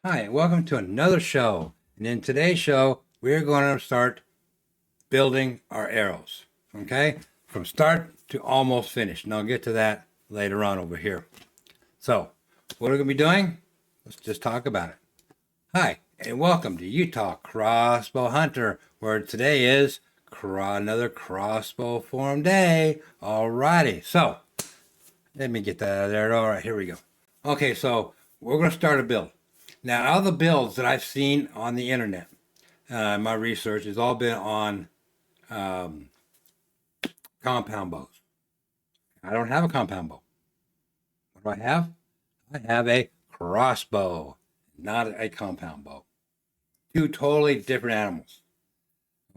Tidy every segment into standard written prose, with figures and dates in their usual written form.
Hi, and welcome to another show. And in today's show, we're going to start building our arrows. Okay? From start to almost finished. And I'll get to that later on over here. So, what are we going to be doing? Let's just talk about it. Hi, and welcome to Utah Crossbow Hunter, where today is another crossbow form day. Alrighty, so let me get that out of there. All right, here we go. Okay, so we're going to start a build. Now, all the builds that I've seen on the internet, my research has all been on compound bows. I don't have a compound bow. What do I have? I have a crossbow, not a compound bow. Two totally different animals.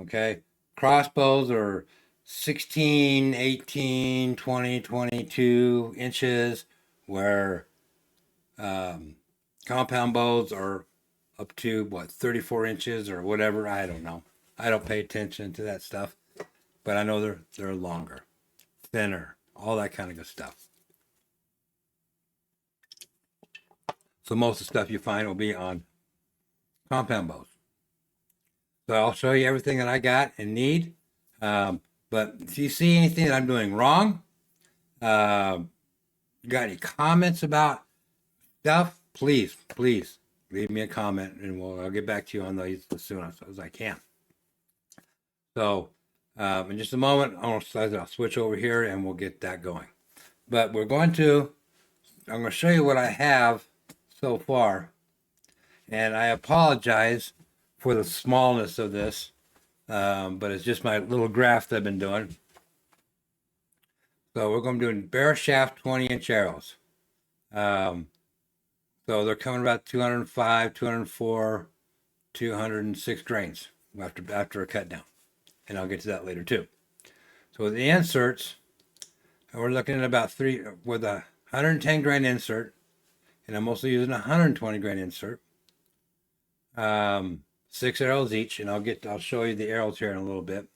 Okay? Crossbows are 16, 18, 20, 22 inches, where compound bows are up to 34 inches or whatever. I don't know. I don't pay attention to that stuff, but I know they're longer, thinner, all that kind of good stuff. So most of the stuff you find will be on compound bows. So I'll show you everything that I got and need. But if you see anything that I'm doing wrong, got any comments about stuff, please leave me a comment, and I'll get back to you on those as soon as I can. So in just a moment, I'll switch over here and we'll get that going. But I'm going to show you what I have so far, and I apologize for the smallness of this, but it's just my little graph that I've been doing. So we're going to be doing bare shaft 20-inch arrows. So they're coming about 205, 204, 206 grains after a cut down. And I'll get to that later too. So with the inserts, we're looking at about with a 110 grain insert, and I'm mostly using a 120 grain insert. 6 arrows each, and I'll show you the arrows here in a little bit.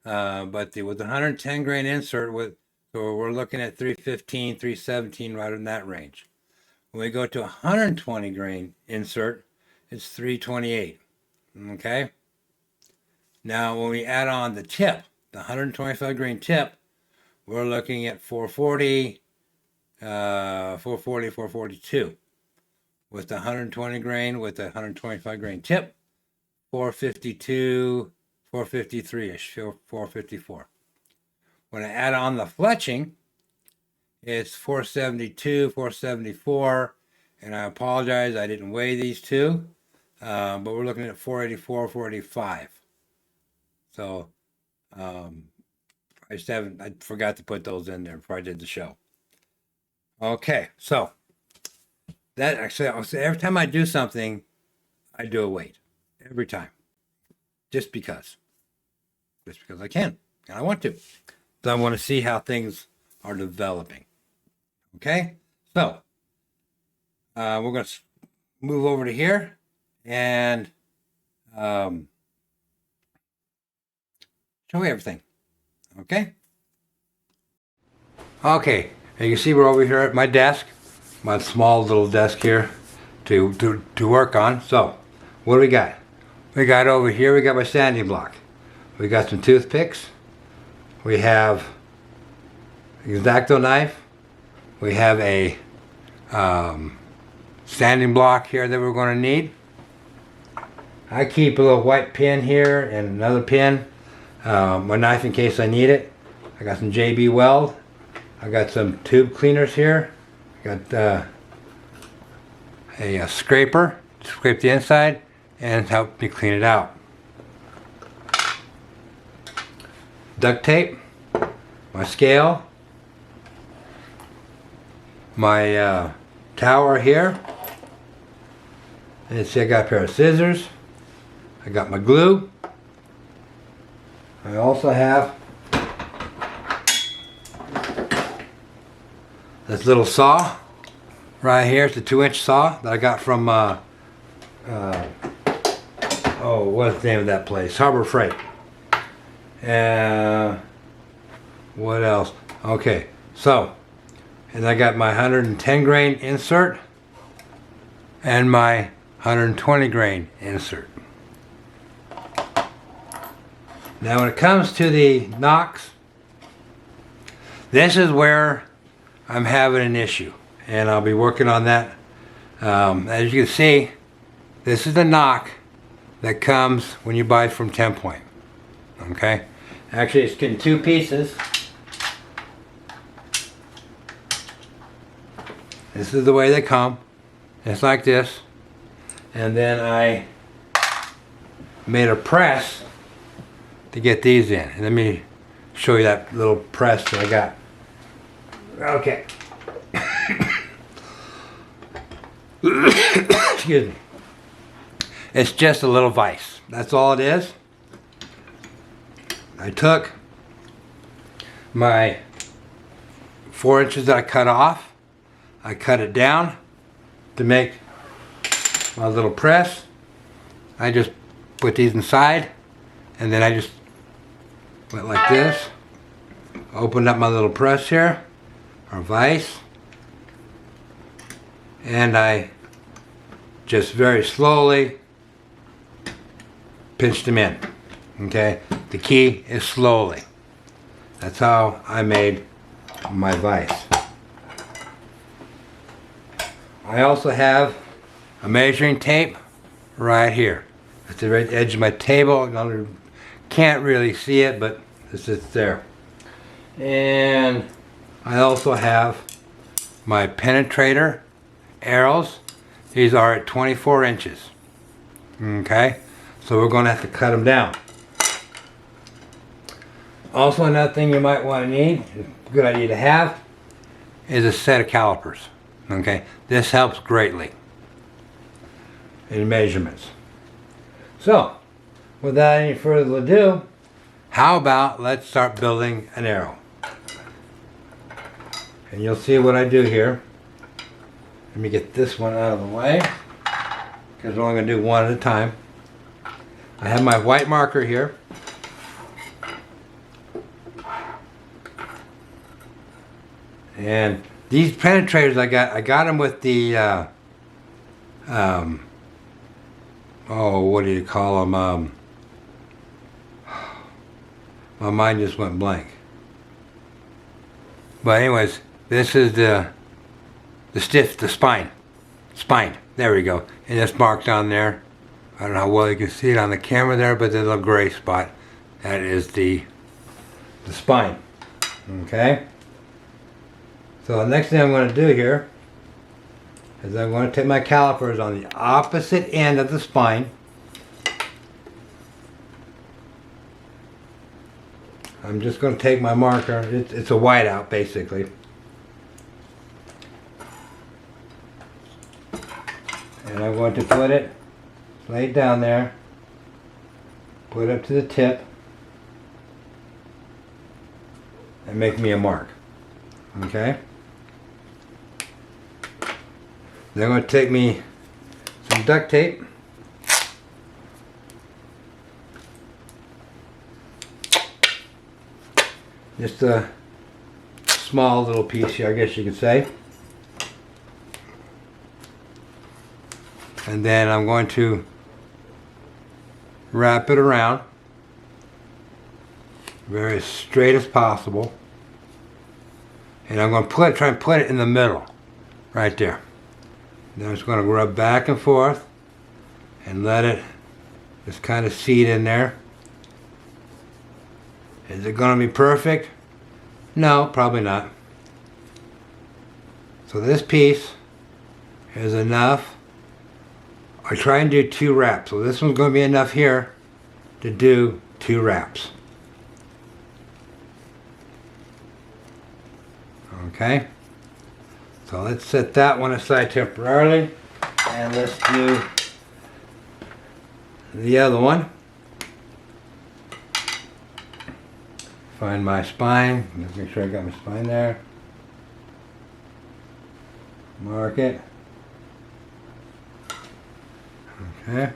But with the 110 grain insert, so we're looking at 315, 317, right in that range. When we go to 120 grain insert, it's 328. Okay. Now, when we add on the tip, the 125 grain tip, we're looking at 440, 442. With the 120 grain, with the 125 grain tip, 452, 453-ish, 454. When I add on the fletching, it's 472, 474, and I apologize, I didn't weigh these two, but we're looking at 484, 485. So I forgot to put those in there before I did the show. Okay, so that actually, every time I do something, I do a weight. Every time. Just because I can, and I want to. So I want to see how things are developing. Okay, so we're going to move over to here and show you everything. Okay, you can see we're over here at my desk, my small little desk here to work on. So what do we got? We got over here, we got my sanding block. We got some toothpicks. We have an X-Acto knife. We have a sanding block here that we're going to need. I keep a little white pin here and another pin. My knife in case I need it. I got some JB Weld. I got some tube cleaners here. I got a scraper to scrape the inside and help me clean it out. Duct tape, my scale, my tower here, and see I got a pair of scissors, I got my glue, I also have this little saw right here. It's a 2-inch saw that I got from what's the name of that place? Harbor Freight. What else? Okay, so, and I got my 110 grain insert. and my 120 grain insert. Now when it comes to the nocks, this is where I'm having an issue, and I'll be working on that. As you can see, this is the knock that comes when you buy from 10 Point. Okay, actually it's in two pieces. This is the way they come. It's like this, and then I made a press to get these in. And let me show you that little press that I got. Okay. Excuse me. It's just a little vise. That's all it is. I took my 4 inches that I cut off. I cut it down to make my little press. I just put these inside, and then I just went like this. Opened up my little press here, or vise, and I just very slowly pinched them in. Okay, the key is slowly. That's how I made my vise. I also have a measuring tape right here. At the right edge of my table. You can't really see it, but it's there. And I also have my penetrator arrows. These are at 24 inches. Okay, so we're going to have to cut them down. Also, another thing you might want to need, a good idea to have, is a set of calipers. Okay, this helps greatly in measurements. So, without any further ado, how about let's start building an arrow. And you'll see what I do here. Let me get this one out of the way, because we're only going to do one at a time. I have my white marker here. And these penetrators I got them with the, oh, what do you call them? My mind just went blank. But anyways, this is the spine. There we go. And it's marked on there. I don't know how well you can see it on the camera there, but there's a gray spot. That is the spine. Okay? So the next thing I'm going to do here is I'm going to take my calipers on the opposite end of the spine. I'm just going to take my marker. It's a whiteout basically. And I'm going to put it, lay it down there, put it up to the tip, and make me a mark. Okay? Then I'm going to take me some duct tape. Just a small little piece here, I guess you could say. And then I'm going to wrap it around very straight as possible. And I'm going to try and put it in the middle, right there. Then I'm just going to rub back and forth and let it just kind of seat in there. Is it going to be perfect? No, probably not. So this piece is enough. I try and do 2 wraps. So this one's going to be enough here to do 2 wraps. Okay, so let's set that one aside temporarily, and let's do the other one. Find my spine. Let's make sure I got my spine there. Mark it. Okay.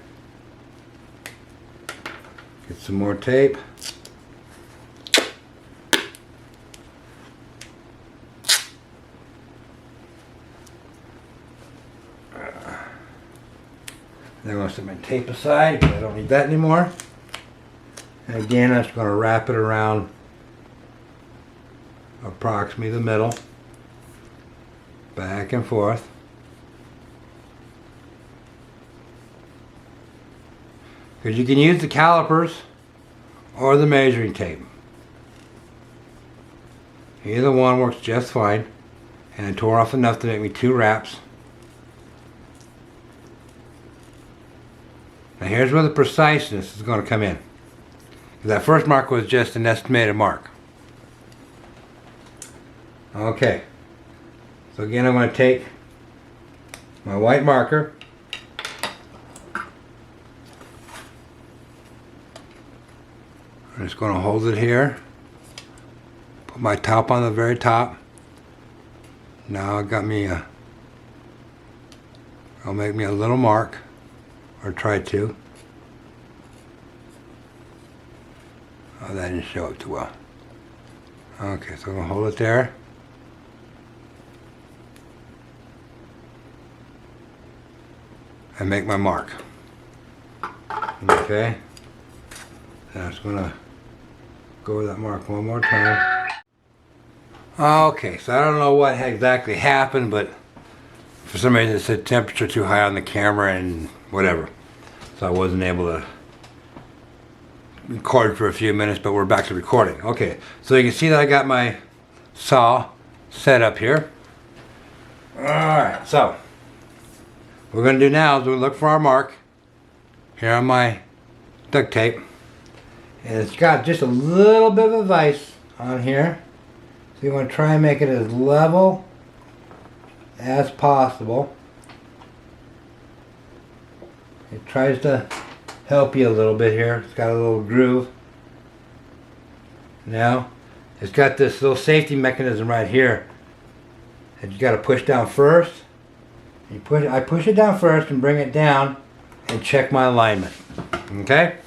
Get some more tape. Then I'm going to set my tape aside because I don't need that anymore. And again, I'm just going to wrap it around approximately the middle, back and forth. Because you can use the calipers or the measuring tape. Either one works just fine. And I tore off enough to make me 2 wraps. Now here's where the preciseness is going to come in. That first mark was just an estimated mark. Okay. So again, I'm going to take my white marker. I'm just going to hold it here. Put my top on the very top. Now I got me a, I'll make me a little mark, or try to. Oh, that didn't show up too well. Okay, so I'm going to hold it there. And make my mark. Okay. And I'm just going to go over that mark one more time. Okay, so I don't know what exactly happened, but for some reason it said temperature too high on the camera and whatever. So I wasn't able to record for a few minutes, but we're back to recording. Okay, so you can see that I got my saw set up here. Alright, so what we're going to do now is we'll look for our mark here on my duct tape. And it's got just a little bit of a vise on here. So you want to try and make it as level as possible. It tries to help you a little bit here. It's got a little groove. Now, it's got this little safety mechanism right here that you got to push down first. I push it down first and bring it down and check my alignment. Okay?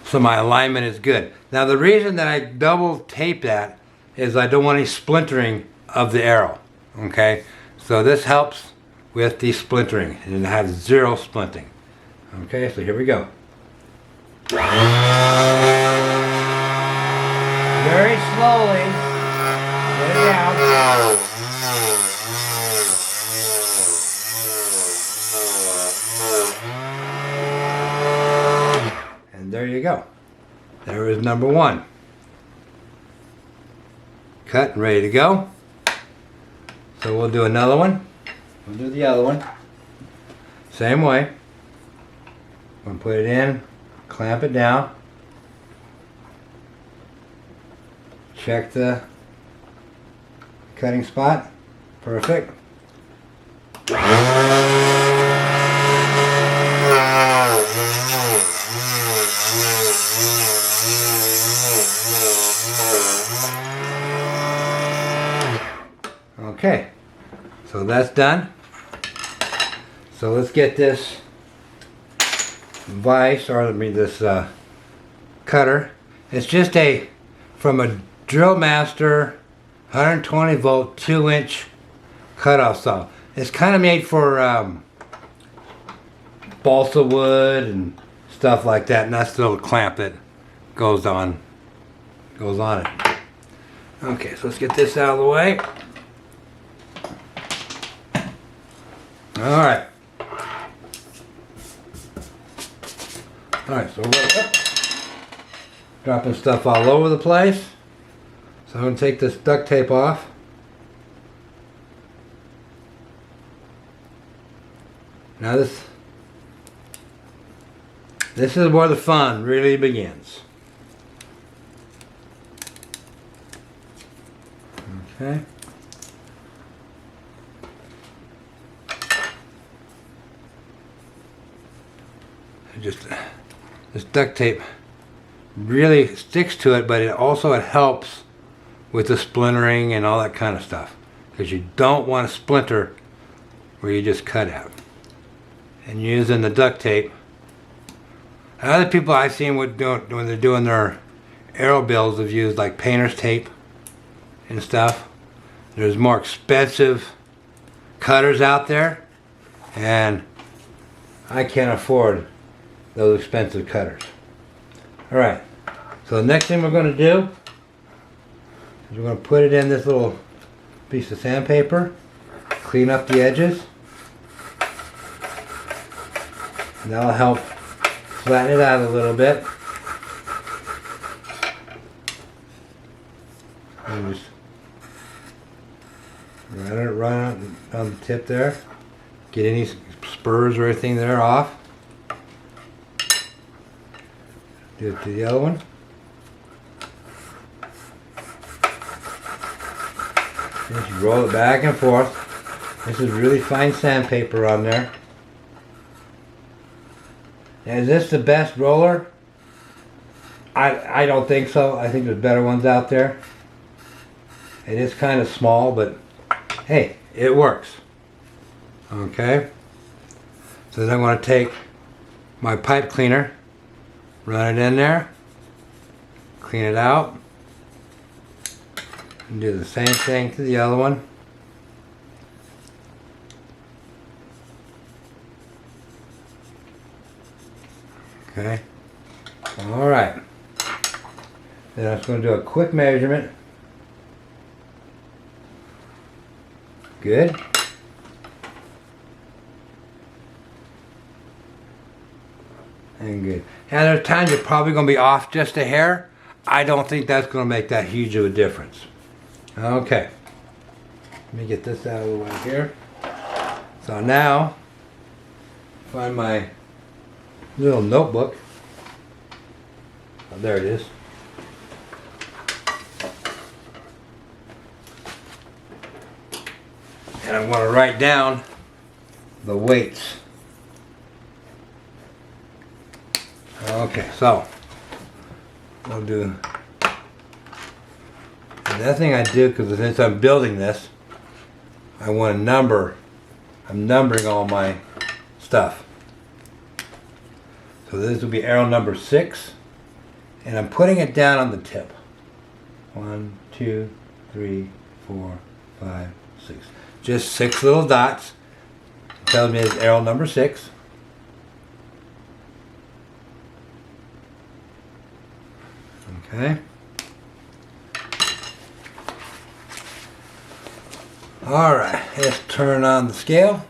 So my alignment is good. Now the reason that I double tape that is I don't want any splintering of the arrow. Okay? So this helps with the splintering, and it has 0 splinting. Okay, so here we go. Very slowly. Get it down. And there you go. There is number 1. Cut and ready to go. So we'll do another one. We'll do the other one. Same way. I'm going to put it in, clamp it down. Check the cutting spot. Perfect. Okay, so that's done. So let's get this vise, or this cutter. It's just from a Drill Master 120 volt 2-inch cutoff saw. It's kind of made for balsa wood and stuff like that, and that's the little clamp that goes on it. Okay, so let's get this out of the way. Alright. Alright, so we're dropping stuff all over the place. So I'm going to take this duct tape off. Now this is where the fun really begins. Okay. This duct tape really sticks to it, but it helps with the splintering and all that kind of stuff, because you don't want to splinter where you just cut out. And using the duct tape, and other people I've seen when they're doing their arrow builds have used like painter's tape and stuff. There's more expensive cutters out there, and I can't afford those expensive cutters. Alright, so the next thing we're going to do is we're going to put it in this little piece of sandpaper, clean up the edges, and that'll help flatten it out a little bit. And just run it on the tip there. Get any spurs or anything there off. Do it to the other one. Just roll it back and forth. This is really fine sandpaper on there. Is this the best roller? I don't think so. I think there's better ones out there. It is kind of small, but hey, it works. Okay. So then I'm going to take my pipe cleaner, run it in there, clean it out, and do the same thing to the other one. Okay. Alright. Then I'm just going to do a quick measurement. Good. And good. And there's times you're probably going to be off just a hair. I don't think that's going to make that huge of a difference. Okay. Let me get this out of the way here. So now, find my little notebook. Oh, there it is. And I'm going to write down the weights. Okay, so I'll do the thing I do, because since I'm building this, I want to number. I'm numbering all my stuff. So this will be arrow number 6, and I'm putting it down on the tip. 1, 2, 3, 4, 5, 6. Just 6 little dots. It tells me it's arrow number 6. Okay. Alright, let's turn on the scale.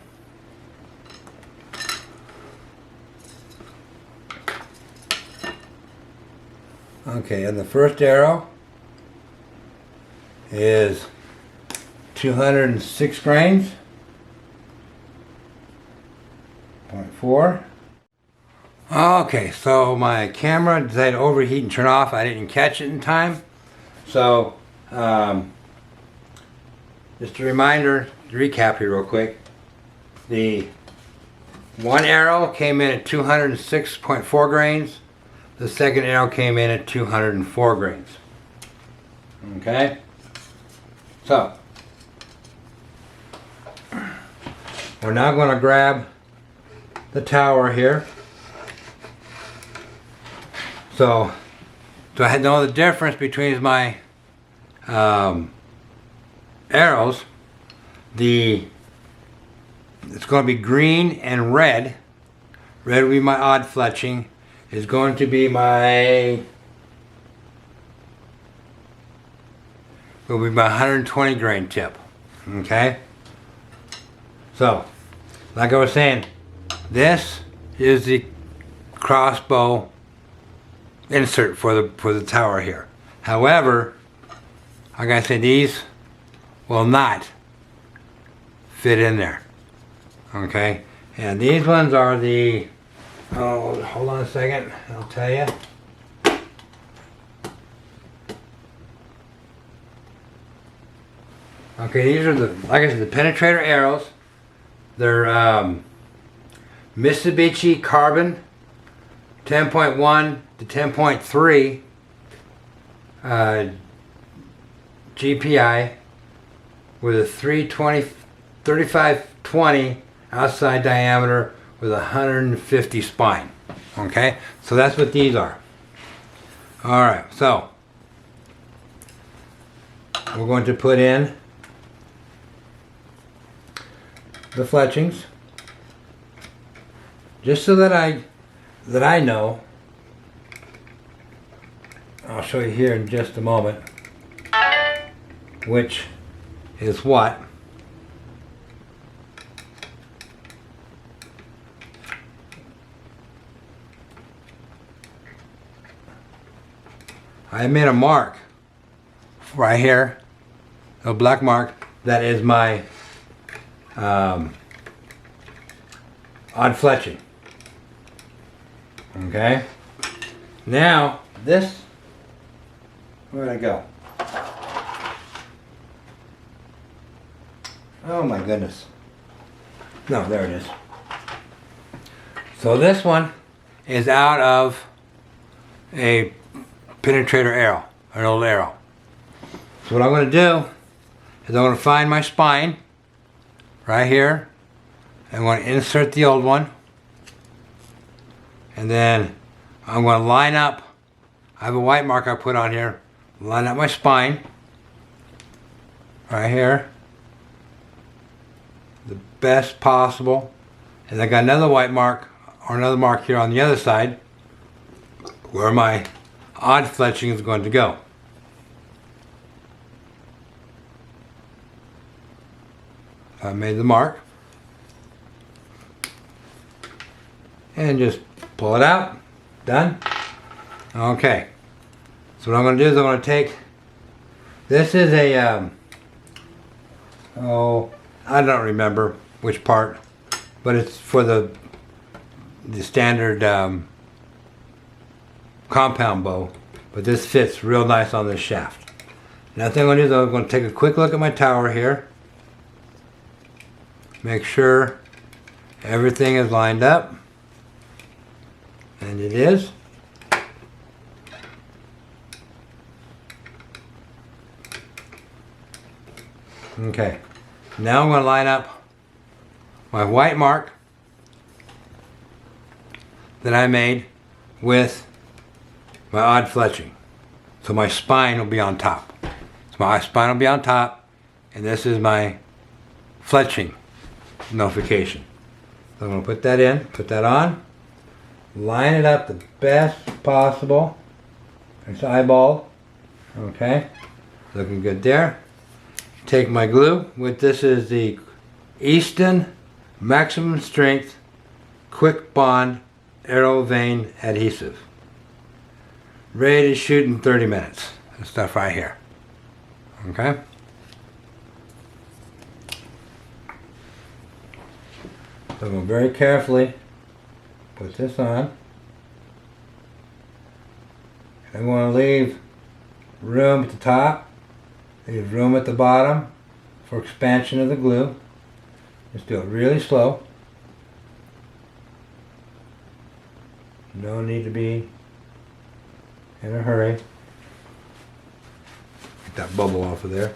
Okay, and the first arrow is 206 grains. 0.4. Okay, so my camera decided to overheat and turn off. I didn't catch it in time. So, just a reminder, to recap here real quick. The one arrow came in at 206.4 grains. The second arrow came in at 204 grains. Okay? So, we're now going to grab the tower here. So I know the difference between my arrows. It's going to be green and red. Red will be my odd fletching. Is going to be my 120 grain tip. Okay. So, like I was saying, this is the crossbow insert for the tower here. However, like I said, these will not fit in there. Okay, and these ones are the, oh, hold on a second, I'll tell you. Okay, these are the, like I said, the penetrator arrows. They're Mitsubishi Carbon 10.1 to 10.3 GPI with a 3520 outside diameter with 150 spine. Okay, so that's what these are. Alright, so we're going to put in the fletchings. just so that I know. I'll show you here in just a moment which is what. I made a mark right here, a black mark, that is my odd fletching. Okay, now this, where did I go? Oh my goodness. No, there it is. So this one is out of a penetrator arrow, an old arrow. So what I'm going to do is I'm going to find my spine right here. I'm going to insert the old one. And then I'm going to line up, I have a white mark I put on here, line up my spine right here, the best possible. And I got another white mark, or another mark here on the other side, where my odd fletching is going to go. I made the mark. And just pull it out. Done. Okay. So what I'm going to do is I'm going to take, this is a, oh, I don't remember which part, but it's for the standard compound bow, but this fits real nice on this shaft. Now thing I'm going to do is I'm going to take a quick look at my tower here, make sure everything is lined up, and it is. Okay, now I'm going to line up my white mark that I made with my odd fletching. So my spine will be on top. So my spine will be on top, and this is my fletching notification. So I'm going to put that in, put that on, line it up the best possible. It's eyeball. Okay, looking good there. Take my glue, with this is the Easton Maximum Strength Quick Bond Arrow Vein Adhesive. Ready to shoot in 30 minutes. This stuff right here. Okay? So I'm going to very carefully put this on. I'm going to leave room at the top, leave room at the bottom for expansion of the glue. Just do it really slow. No need to be in a hurry. Get that bubble off of there.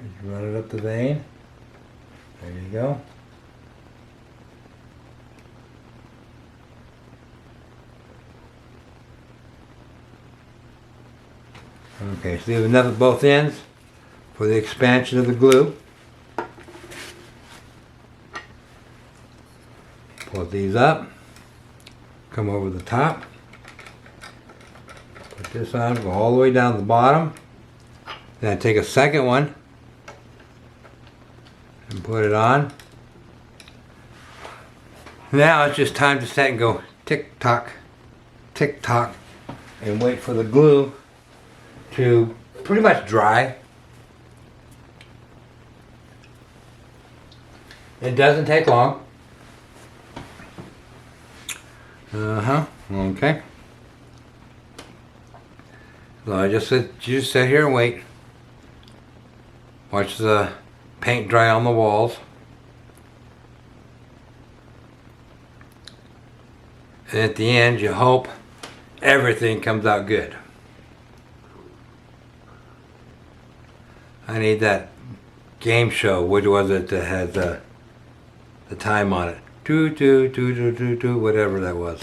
Just run it up the vein. There you go. Okay, so leave enough at both ends for the expansion of the glue. Pull these up, come over the top, put this on, go all the way down to the bottom. Then I take a second one and put it on. Now it's just time to set and go tick tock, and wait for the glue to pretty much dry. It doesn't take long. Okay. So I just sit here and wait. Watch the paint dry on the walls. And at the end, you hope everything comes out good. I need that game show, which was it that had the time on it. Whatever that was.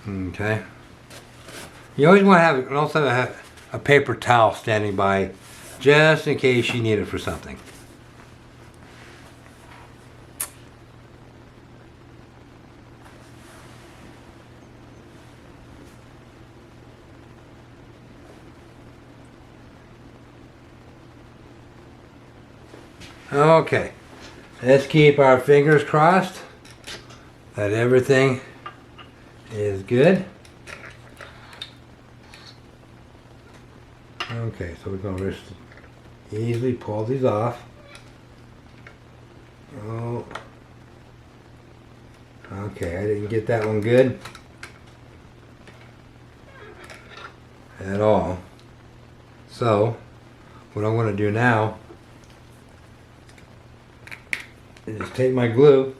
Okay. You always want to have also have a paper towel standing by just in case you need it for something. Okay, let's keep our fingers crossed that everything is good. Okay, so we're going to just easily pull these off. Oh, okay, I didn't get that one good at all. So, what I'm going to do now is just take my glue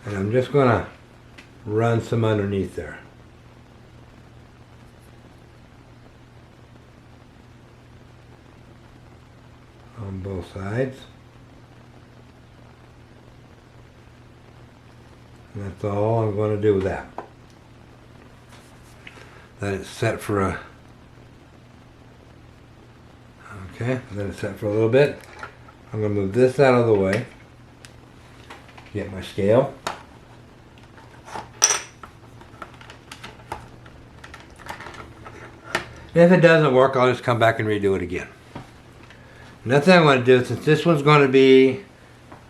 and I'm just going to run some underneath there. On both sides. And that's all I'm going to do with that. Let it set for a... Okay, let it set for a little bit. I'm going to move this out of the way. Get my scale. If it doesn't work, I'll just come back and redo it again. Another thing I'm going to do, since this one's going to be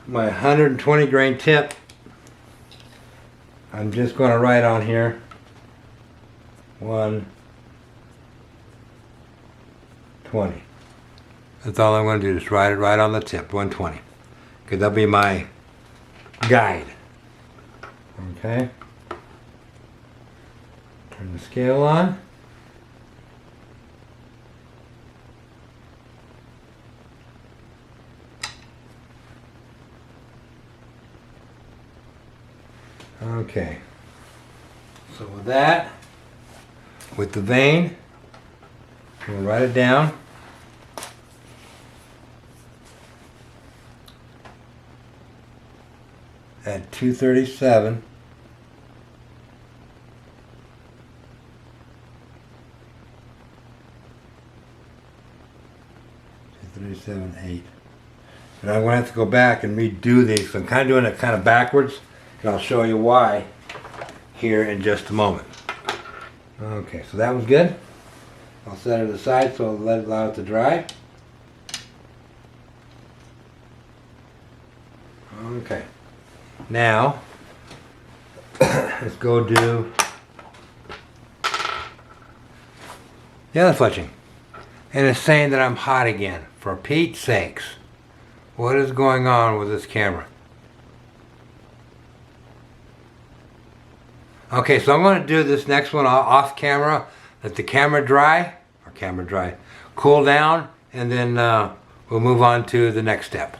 my 120 grain tip, I'm just going to write on here 120. That's all I'm going to do, just write it right on the tip, 120. Because that'll be my guide. Okay. Turn the scale on. Okay, so with that, with the vein, we'll write it down. At 237. 237.8. And I'm going to have to go back and redo these. So I'm kind of doing it kind of backwards. And I'll show you why here in just a moment. Okay, so that was good. I'll set it aside so I'll allow it to dry. Okay, now let's go do the other fletching. And it's saying that I'm hot again. For Pete's sakes, what is going on with this camera? Okay, so I'm going to do this next one off camera. Let the camera dry, cool down, and then we'll move on to the next step.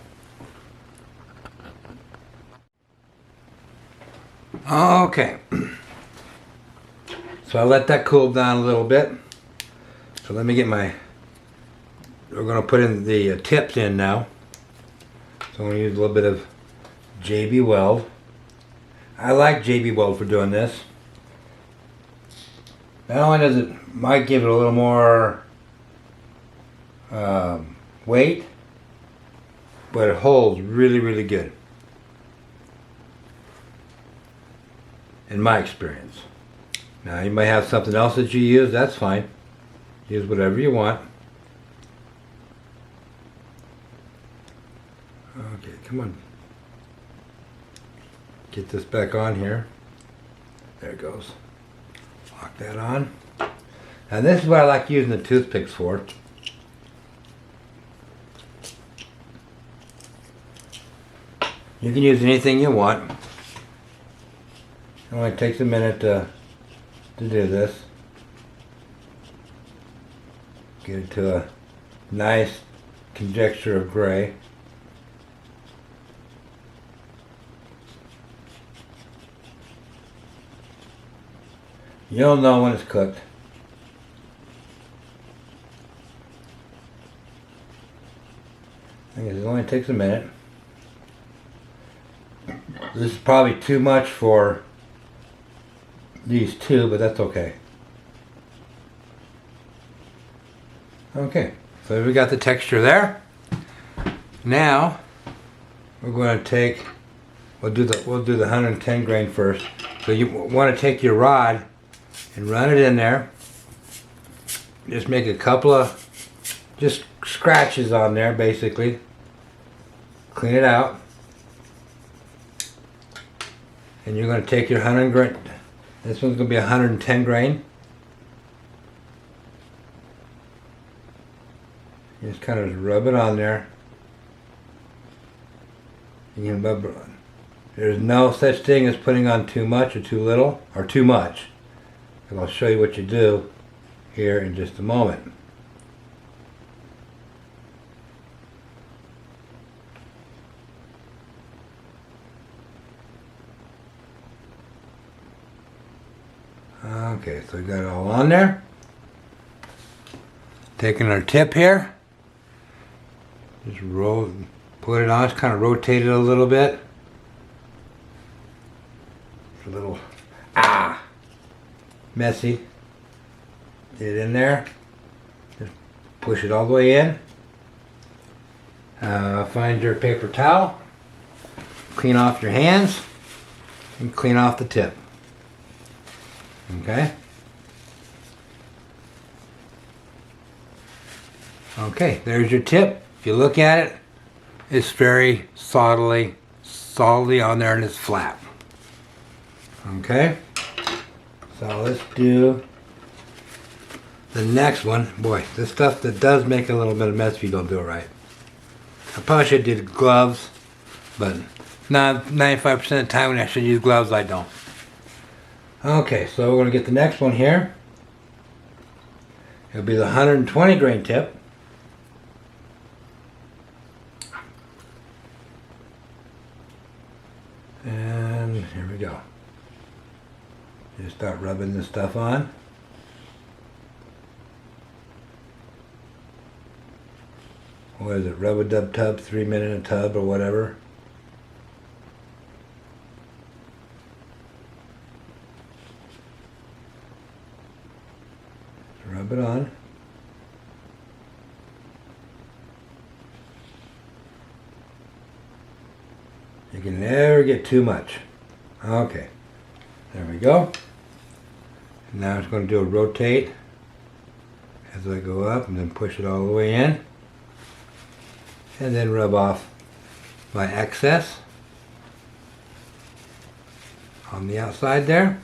Okay, so I let that cool down a little bit. So let me get my, we're going to put in the tips in now. So I'm going to use a little bit of JB Weld. I like JB Weld for doing this. Not only does it, might give it a little more weight, but it holds really, really good. In my experience. Now you may have something else that you use, that's fine. Use whatever you want. Okay, come on. Get this back on here. There it goes. Lock that on. And this is what I like using the toothpicks for. You can use anything you want. It only takes a minute to do this. Get it to a nice conjecture of gray. You'll know when it's cooked. I guess it only takes a minute. This is probably too much for these two, but that's okay. Okay, so we got the texture there. Now we're going to take, we'll do the 110 grain first. So you want to take your rod and run it in there. Just make a couple of just scratches on there, basically. Clean it out. And you're going to take your 100 grain. This one's going to be 110 grain. Just kind of rub it on there. You can rub it on. There's no such thing as putting on too much or too little, or too much. And I'll show you what you do here in just a moment. Okay, so we got it all on there. Taking our tip here. Just roll, put it on, just kind of rotate it a little bit. It's a little, messy. Get it in there. Just push it all the way in. Find your paper towel. Clean off your hands. And clean off the tip. Okay? Okay, there's your tip. If you look at it, it's very solidly on there and it's flat. Okay? So let's do the next one. Boy, this stuff that does make a little bit of mess if you don't do it right. I probably should do the gloves, but 95% of the time when I should use gloves, I don't. Okay, so we're going to get the next one here. It'll be the 120 grain tip. And here we go. Just start rubbing this stuff on. What is it? Rub-a-dub-tub, 3 minute a tub or whatever. Just rub it on. You can never get too much. Okay, there we go. Now it's going to do a rotate as I go up and then push it all the way in. And then rub off my excess on the outside there.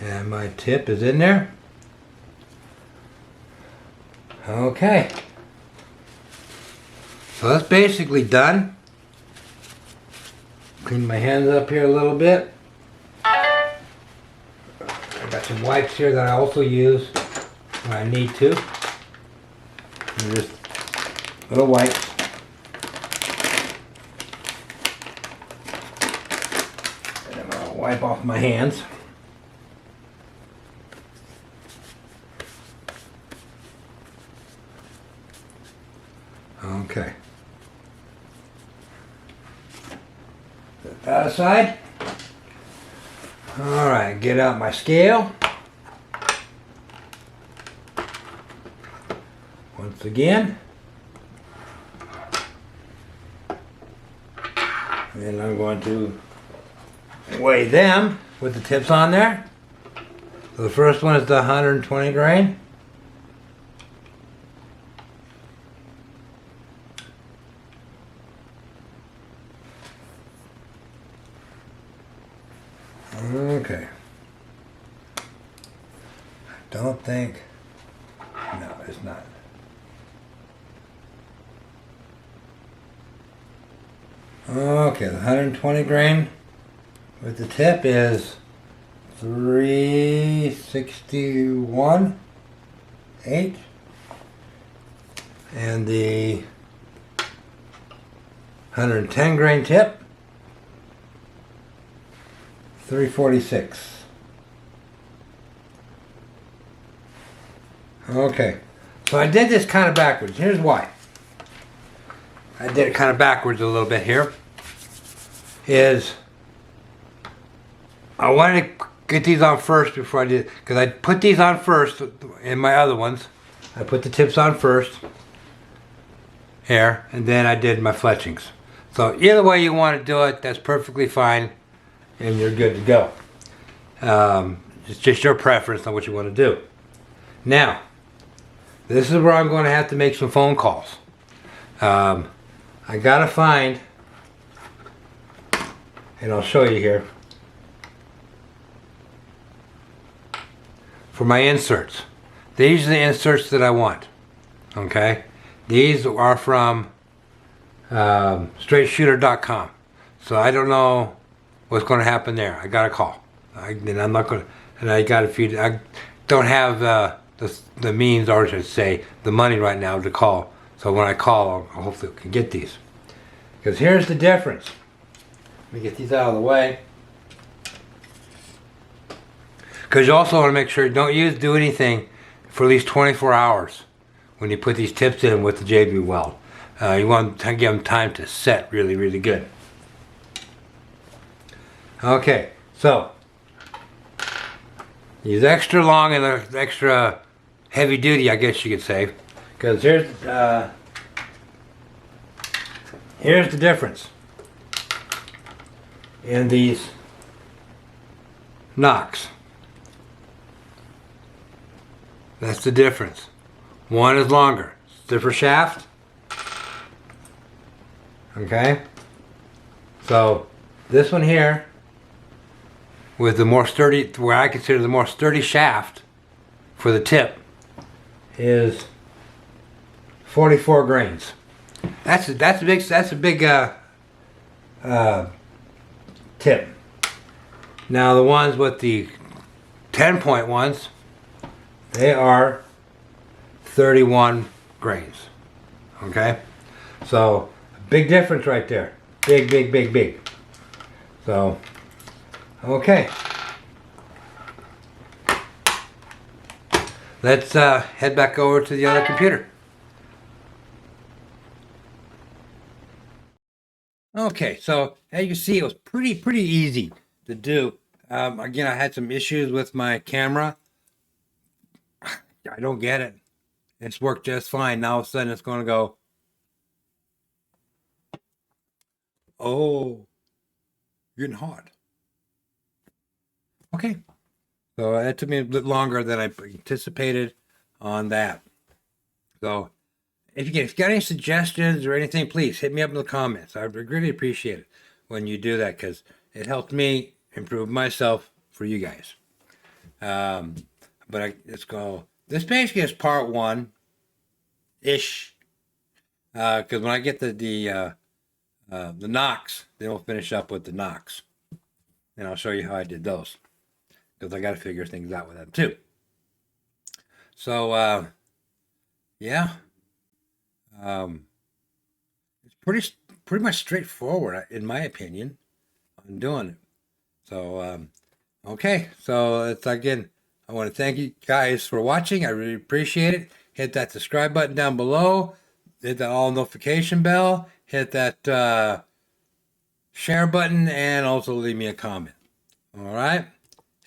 And my tip is in there. Okay. So that's basically done. Clean my hands up here a little bit. I got some wipes here that I also use when I need to. And just little wipes. And I'm going to wipe off my hands. Okay. Put that aside. Alright, get out my scale. Once again. And I'm going to weigh them with the tips on there. So the first one is the 120 grain. Okay. I don't think. No, it's not. Okay, the 120 grain with the tip is 361.8, and the 110 grain tip 346. Okay, so I did this kind of backwards. Here's why. I did it kind of backwards a little bit here. Is I wanted to get these on first before I did, because I put these on first in my other ones. I put the tips on first here, and then I did my fletchings. So either way you want to do it, that's perfectly fine, and you're good to go. It's just your preference on what you want to do. Now, this is where I'm going to have to make some phone calls. I gotta find, and I'll show you here, for my inserts. These are the inserts that I want. Okay, these are from straightshooter.com. So I don't know what's going to happen there. I got a call. And I'm not going to, and I got a few. I don't have the means, or I should say, the money right now to call. So when I call, I'll hopefully can get these. Because here's the difference. Let me get these out of the way. Because you also want to make sure you don't do anything for at least 24 hours when you put these tips in with the JB weld. You want to give them time to set really, really good. Okay, so these extra long and extra heavy duty, I guess you could say, because here's the difference in these nocks. That's the difference. One is longer, stiffer shaft. Okay, so this one here, with the more sturdy, where I consider the more sturdy shaft for the tip, is 44 grains. That's a big tip. Now the ones with the 10-point ones, they are 31 grains. Okay, so big difference right there. Big, big, big, big. So, okay. Let's head back over to the other computer. Okay, so as you can see, it was pretty easy to do. Again, I had some issues with my camera. I don't get it. It's worked just fine. Now all of a sudden it's going to go, oh, getting hot. Okay. So that took me a bit longer than I anticipated on that. So if you got any suggestions or anything, please hit me up in the comments. I would really appreciate it when you do that, because it helped me improve myself for you guys. But let's go. This basically is part one ish. Because when I get the knocks, then we'll finish up with the knocks, and I'll show you how I did those, because I got to figure things out with them too. So yeah, it's pretty much straightforward in my opinion on doing it. So okay, so it's again, I want to thank you guys for watching. I really appreciate it. Hit that subscribe button down below. Hit that all notification bell. Hit that share button, and also leave me a comment. All right?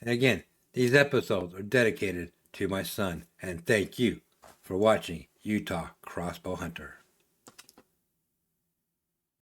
And again, these episodes are dedicated to my son. And thank you for watching Utah Crossbow Hunter.